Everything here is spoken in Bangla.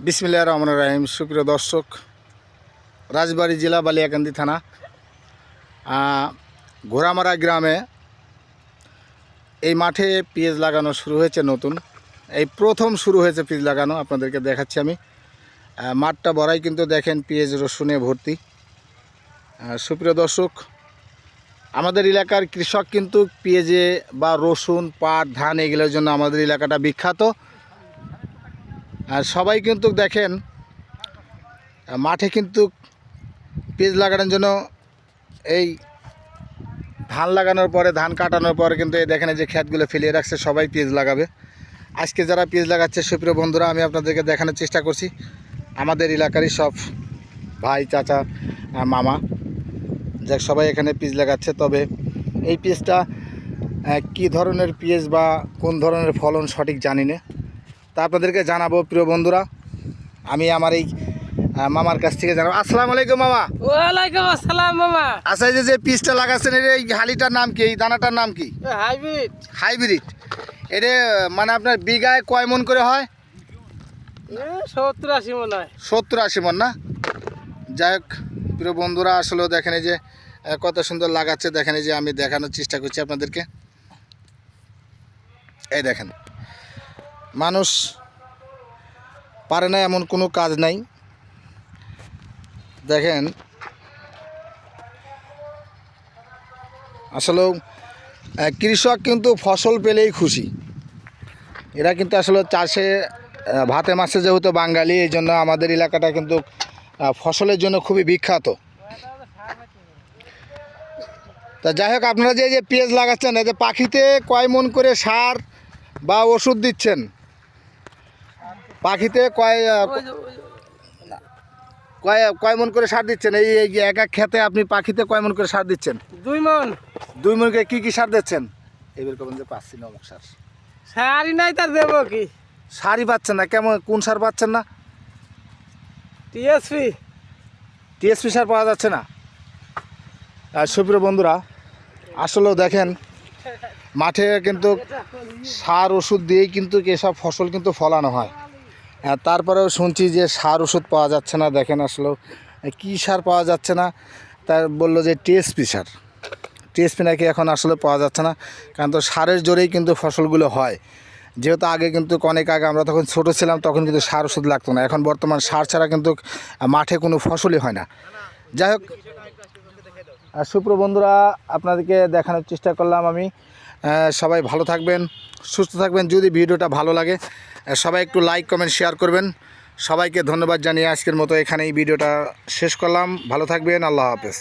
বিসমিল্লাহির রহমানির রহিম। সুপ্রিয় দর্শক, রাজবাড়ী জেলা বালিয়াকান্দি থানা ঘোড়ামারা গ্রামে এই মাঠে পেঁয়াজ লাগানো শুরু হয়েছে। নতুন এই প্রথম শুরু হয়েছে পেঁয়াজ লাগানো। আপনাদেরকে দেখাচ্ছি আমি। মাঠটা বড়াই কিন্তু দেখেন পেঁয়াজ রসুনে ভর্তি। সুপ্রিয় দর্শক, আমাদের এলাকার কৃষক কিন্তু পেঁয়াজে বা রসুন, পাট, ধান এগুলোর জন্য আমাদের এলাকাটা বিখ্যাত। আর সবাই কিন্তু দেখেন মাঠে কিন্তু পেঁয়াজ লাগানোর জন্য এই ধান লাগানোর পরে, ধান কাটানোর পরে কিন্তু এই দেখেন যে ক্ষেতগুলো ফেলিয়ে রাখছে, সবাই পেঁয়াজ লাগাবে। আজকে যারা পেঁয়াজ লাগাচ্ছে সুপ্রিয় বন্ধুরা, আমি আপনাদেরকে দেখানোর চেষ্টা করছি আমাদের এলাকারই সব ভাই, চাচা, মামা, যাক সবাই এখানে পেঁয়াজ লাগাচ্ছে। তবে এই পেঁয়াজটা কী ধরনের পেঁয়াজ বা কোন ধরনের ফলন সঠিক জানি না, তা আপনাদেরকে জানাবো প্রিয় বন্ধুরা। আমি আমার এই মামার কাছ থেকে জানাবো। আসসালামু আলাইকুম মামা। ওয়ালাইকুম আসসালাম মামা। আচ্ছা, এই যে পিসটা লাগাচ্ছেন, এই হালিটার নাম কি, এই দানাটার নাম কি? হাইব্রিড। হাইব্রিড। এটা মানে আপনার বিঘায় কয় মন করে হয়? 70-80 মন হয়। 70-80 মন না? যাই হোক প্রিয় বন্ধুরা, আসলেও দেখেন এই যে কত সুন্দর লাগাচ্ছে। দেখেন এই যে আমি দেখানোর চেষ্টা করছি আপনাদেরকে। এই দেখেন, মানুষ পারে না এমন কোনো কাজ নাই। দেখেন আসলেও কৃষক কিন্তু ফসল পেলেই খুশি। এরা কিন্তু আসলে চাষে ভাতে মাছে যেহেতু বাঙালি, এই জন্য আমাদের এলাকাটা কিন্তু ফসলের জন্য খুবই বিখ্যাত। তা যাই হোক, আপনারা যে যে পেঁয়াজ লাগাচ্ছেন, এতে পাখিতে কয় মন করে সার বা ওষুধ দিচ্ছেন? পাখিতে কয় মন করে সার দিচ্ছেন? এই এক এক খেতে আপনি পাখিতে কয় মন করে সার দিচ্ছেন? 2 মন। 2 মন করে কি সার দিচ্ছেন? এবার কবেন যে পাচ্ছি না অমুক সার। সারই নাই, তার দেবো কি? সারই পাচ্ছেন না? কেমন, কোন সার পাচ্ছেন না? টিএসপি সার পাওয়া যাচ্ছে না। আর সুপ্রিয় বন্ধুরা, আসলেও দেখেন মাঠে কিন্তু সার ওষুধ দিয়েই কিন্তু এসব ফসল কিন্তু ফলানো হয়। তারপরেও শুনছি যে সার ওষুধ পাওয়া যাচ্ছে না। দেখেন আসলেও কী সার পাওয়া যাচ্ছে না, তার বললো যে টিএসপি সার। টিএসপি নাকি এখন আসলে পাওয়া যাচ্ছে না, কারণ তো সারের জোরেই কিন্তু ফসলগুলো হয়। যেহেতু আগে কিন্তু অনেক আগে আমরা তখন ছোটো ছিলাম, তখন কিন্তু সার ওষুধ লাগতো না। এখন বর্তমান সার ছাড়া কিন্তু মাঠে কোনো ফসলই হয় না। যাই হোক সুপ্রিয় বন্ধুরা, আপনাদেরকে দেখানোর চেষ্টা করলাম আমি। সবাই ভালো থাকবেন, সুস্থ থাকবেন। যদি ভিডিওটা ভালো লাগে সবাই একটু লাইক, কমেন্ট, শেয়ার করবেন। সবাইকে ধন্যবাদ জানিয়ে আজকের মতো এখানেই ভিডিওটা শেষ করলাম। ভালো থাকবেন, আল্লাহ হাফেজ।